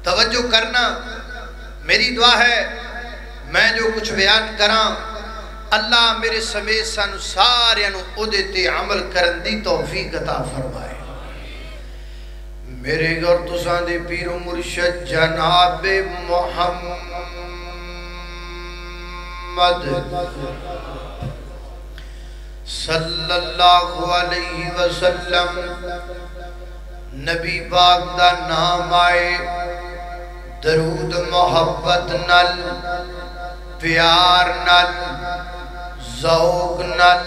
توجہ کرنا، میری دعا ہے میں جو کچھ بیان کراں اللہ میرے سمیت سانو سارے اودے تے عمل کرن دی توفیق عطا فرمائے۔ میرے گھر تساں دے پیر و مرشد جناب محمد صلی اللہ علیہ وسلم نبی پاک دا نام آئے، درود محبت نل، پیار نل، ذوق نل،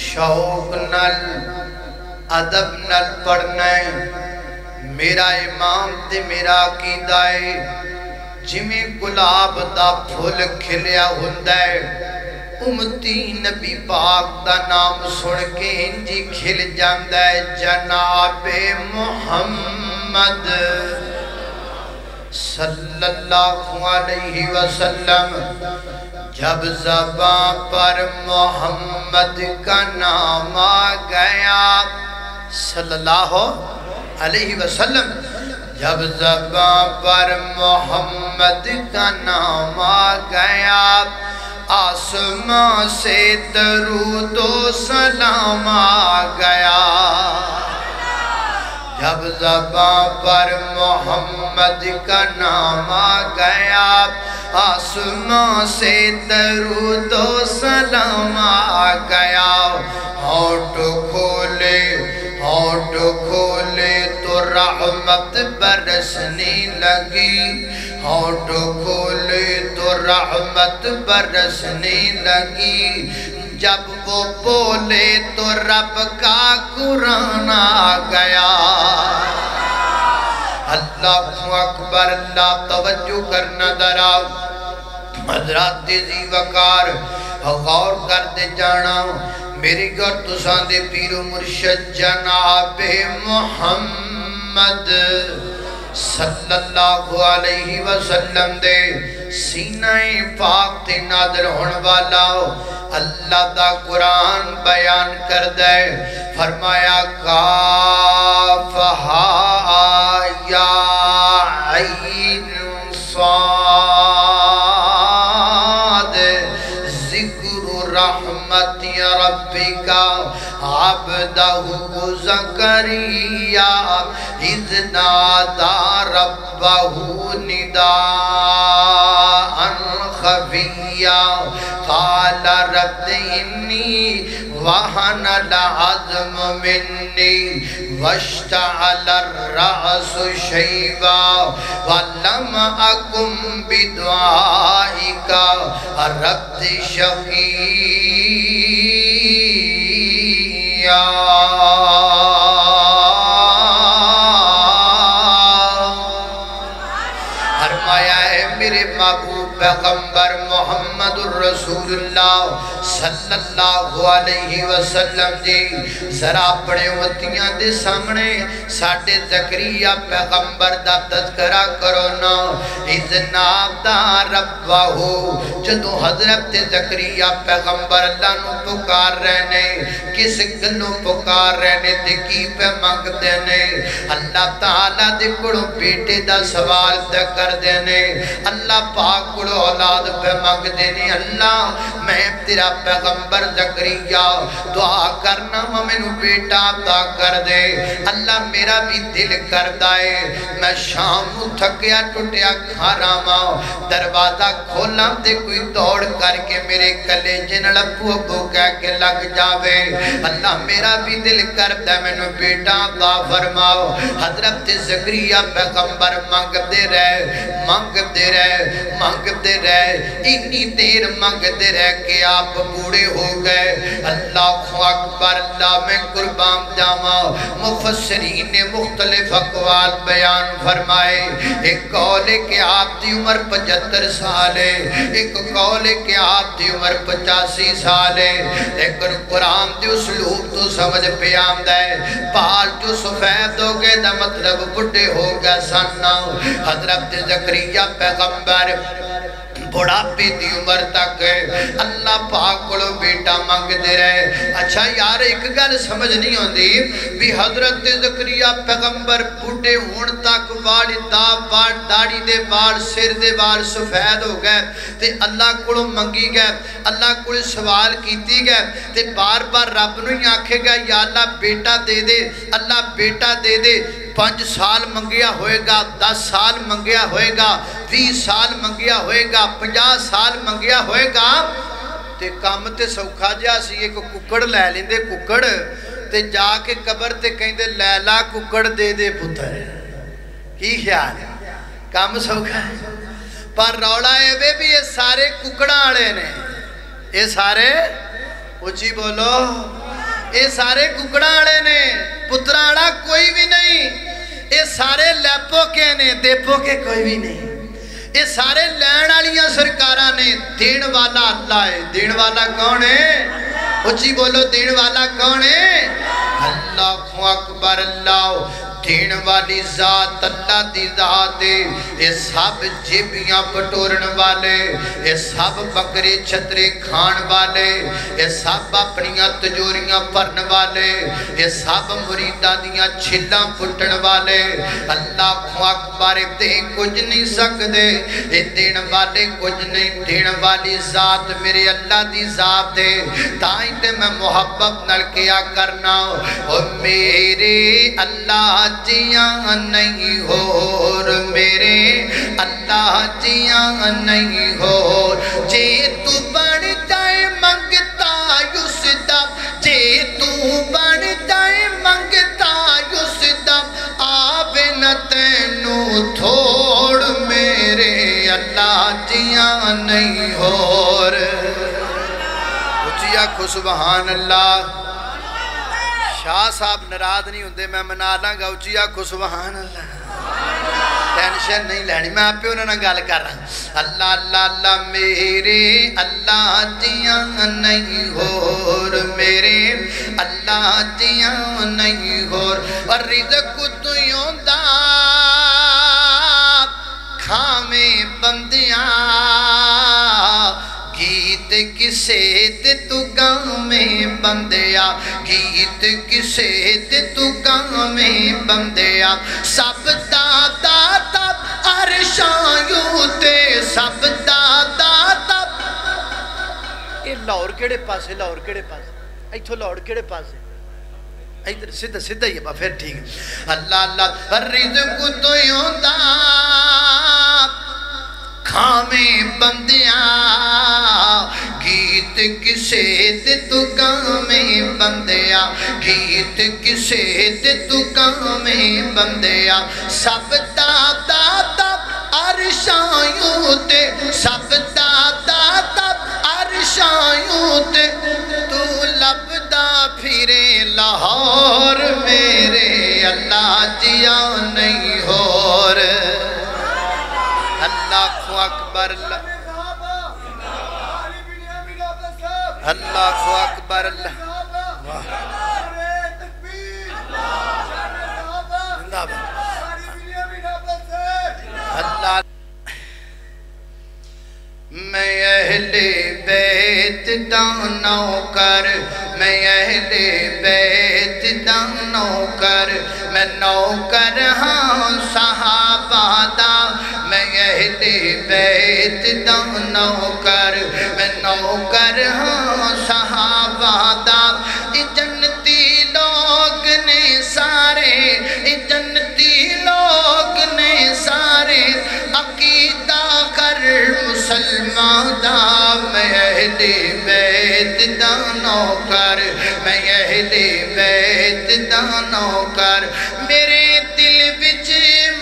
شوق نل، ادب نل پڑھنے۔ میرا امام تے میرا عقیدہ ہے جویں گلاب دا پھول کھلیا ہوندا ہے، امتی نبی پاک دا نام سن کے انجی کھل جاندا ہے۔ جناب محمد صلی اللہ علیہ وسلم، جب زبان پر محمد کا نام آ گیا صلی اللہ علیہ وسلم، جب زبان پر محمد کا نام آ گیا آسمان سے درود و سلام آ گیا۔ جب زبان پر محمد کا نام آ گیا آسمان سے درود و سلام آ گیا۔ ہونٹ کھولے تو رحمت برسنے لگی، ہونٹ کھولے تو رحمت برسنے لگی، جب وہ بولے تو رب کا قرآن آ گیا۔ اللہ اکبر، اللہ توجہ کرنا ذرا حضرات ذی وقار غور کر دے جانا۔ میرے گھر تساں دے پیر و مرشد جناب محمد صلی اللہ علیہ وسلم دے سینہ پاک تے نادر ہونے والا اللہ دا قرآن بیان کر دے، فرمایا کافہا یا عین صاد ذکر رحمت ربک عبدہ زکریا اذ نادى ربه نداء خفيا قال رب إني وهن العظم مني واشتعل الرأس شيبا ولم أكن بدعائك رب شقيا۔ میرے محبوب پیغمبر محمد الرسول اللہ صلی اللہ علیہ وسلم جی ذرا اپنے امتیاں دے سامنے ساڑھے زکریہ پیغمبر دا تذکرہ کرو نا۔ اذ نادا ربہو، جدو حضرت زکریہ پیغمبر اللہ نو پکار رہنے، کس گلو پکار رہنے تے کی پہ مانگ دینے، اللہ تعالیٰ دے کڑوں بیٹے دا سوال دے کر دینے، اللہ پاک کڑو اولاد پہ مانگ دینے۔ اللہ میں تیرا پیغمبر زکریہ دعا کرنا میں بیٹا عطا کر دے۔ اللہ میرا بھی دل کر دائے میں شام تھکیا ٹوٹیا کھارا ماں دروازہ کھولا دے کوئی دوڑ کر کے میرے کلے جن لپو ابو کہہ کے لگ جاوے۔ اللہ میرا بھی دل کر دے میں بیٹا عطا فرماؤ۔ حضرت زکریہ پیغمبر مانگ دے رہے اتنی دیر مانگتے رہ کہ آپ بوڑھے ہو گئے۔ اللہ اکبر، اللہ میں قربان جاواں۔ مفسرین نے مختلف اقوال بیان فرمائے، ایک قول ہے کہ آپ دی عمر 75 سال ہے، ایک قول ہے کہ آپ دی عمر 85 سال ہے، لیکن قرآن دی اسلوب تو سمجھ پہ آمدہ ہے۔ بال جو سفید ہو گئے دا مطلب بڑھے ہو گئے سننا۔ حضرت زکریہ پیغمبر بڑھاپے دی عمر تک اللہ پاک کو بیٹا مانگتے رہے۔ اچھا یار ایک گل سمجھ نہیں ہوندی بھی حضرت زکریا پیغمبر بوڑھے ہون تک داڑھی دے وال سر دے وال سفید ہو گئے تے اللہ کو منگی گئے، اللہ کو سوال کیتی گئے تے بار بار رب نو ہی آکھے گا یا اللہ بیٹا دے دے، اللہ بیٹا دے دے۔ 5 سال منگیا ہوئے گا، 10 سال منگیا ہوئے گا، 20 سال منگیا ہوئے گا، 50 سال منگیا ہوئے گا تے کام تے سوکھا جا سی ایک ککڑ لے لیندے ککڑ تے جا کے قبر تے کہیں دے لیلا ککڑ دے دے پتر کی خیال ہے کام سوکھا ہے۔ پر روڑا ہے بھی یہ سارے ککڑا آڑے نے، یہ سارے اچھی بولو یہ سارے ککڑا آڑے نے، پتر آڑا کوئی بھی نہیں، یہ سارے لیپو کے نے دیپو کے کوئی بھی نہیں، یہ سارے لین آلیاں سرکارہ نے۔ دین والا اللہ ہے، دین والا کون ہے؟ اچھی بولو دین والا کون ہے؟ اللہ اکبر اللہ، دین والی ذات اللہ دی ذات ہے۔ یہ سب جیبیاں بٹورن والے، یہ سب بکرے چھترے کھان والے، یہ سب اپنیاں تجوریاں پرن والے، یہ سب مریدہ دیاں چھلاں پھٹن والے۔ اللہ اکبر دے کچھ نہیں سکتے، یہ دین والے کچھ نہیں، دین والی ذات میرے اللہ دی ذات ہے۔ تائیں تے میں محبت نل کیا کرنا او میرے اللہ جیاں نہیں ہور، میرے اللہ جیاں نہیں ہور۔ جے تو بن جائے منگتا اس دم، جے تو بن جائے منگتا اس دم، آوے نہ تینوں تھوڑ، میرے اللہ جیاں نہیں ہور۔ اچھیا کو سبحان اللہ۔ شاہ صاحب ناراض نہیں ہوندے، میں منا لاں گا اچھیا کو سبحان اللہ، ٹینشن نہیں لینی، میں آپ پہ انہوں نے گال کر رہا۔ اللہ اللہ اللہ میرے اللہ جیاں نہیں ہور، میرے اللہ جیاں نہیں ہور۔ اور رزق تو یوندہ کھامیں بندیاں، گیت کسے تے تو گاؤں میں بندیا، گیت کسے تے تو گاؤں میں بندیا۔ سب دادا تب عرشاں یوتے، سب دادا تب۔ یہ لاہور کیڑے پاس ہے؟ لاہور کیڑے پاس ہے؟ ایتھو لاہور کیڑے پاس ہے؟ ادھر سیدھا سیدھا ہی ہے، پھر ٹھیک ہے۔ اللہ اللہ رزق تو یوندہ کھامیں بندیاں، گیت کسے تے تو گاؤں میں بندیا، گیت کسے تے تو گاؤں میں بندیا۔ سب دادا تب عرشاں یوتے، سب دادا تب عرشاں یوتے، تو لبدا پھرے لاہور، میرے اللہ جیاں نہیں ہور۔ اللہ اکبر اللہ، اللہ اکبر اللہ، اللہ۔ میں اہل بیت دا نوکر، میں اہل بیت دا نوکر، میں نوکر ہاں صحابہ دا، میں اہل بیت دا نوکر، میں نوکر ہاں صحابہ دا۔ یہ جنتی لوگ نے سارے، یہ جنتی لوگ نے سارے، عقیدہ کر مسلمان دا۔ میں اہل بیت دا نوکر، میں اہل بیت دا نوکر۔ میرے دل وچ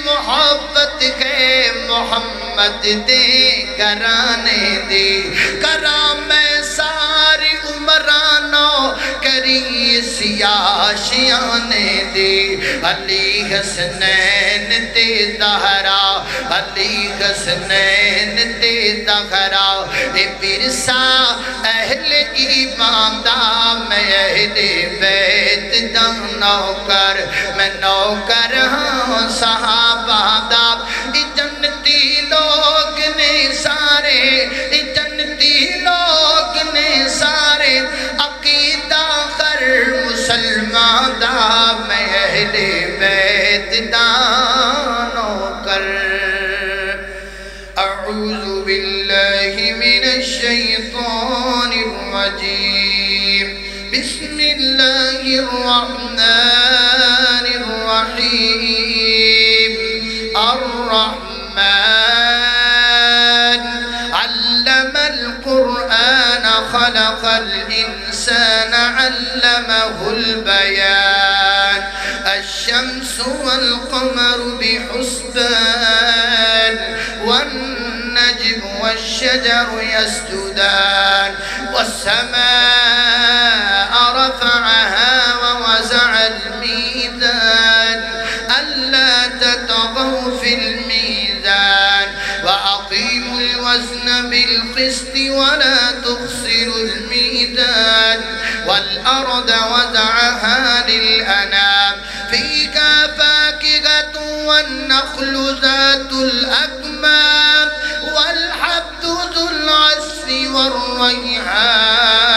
محبت ہے محمد دے گھرانے دی، کراں میں ساری عمرانو کری سیاشیانے دی۔ علی حسنین تے زہرا، علی حسنین تے زہرا، اے ورثہ اہل ایمان دا۔ میں اہل بیت دا نوکر، میں نوکر ہاں صحابہ دا۔ جنتی لوگ نے سارے أعوذ بالله من الشيطان الرجيم بسم الله الرحمن الرحيم الرحمن علم القرآن خلق الإنسان علمه البيان الشمس والقمر بحسبان والنجم والشجر يسجدان والسماء رفعها ووزع الميزان ألا تطغوا في الميزان وأقيموا الوزن بالقسط ولا تخسروا الميزان والأرض وضعها للأنام فيها فاكهة والنخل ذات الأكمام والحب ذو العصف والريحان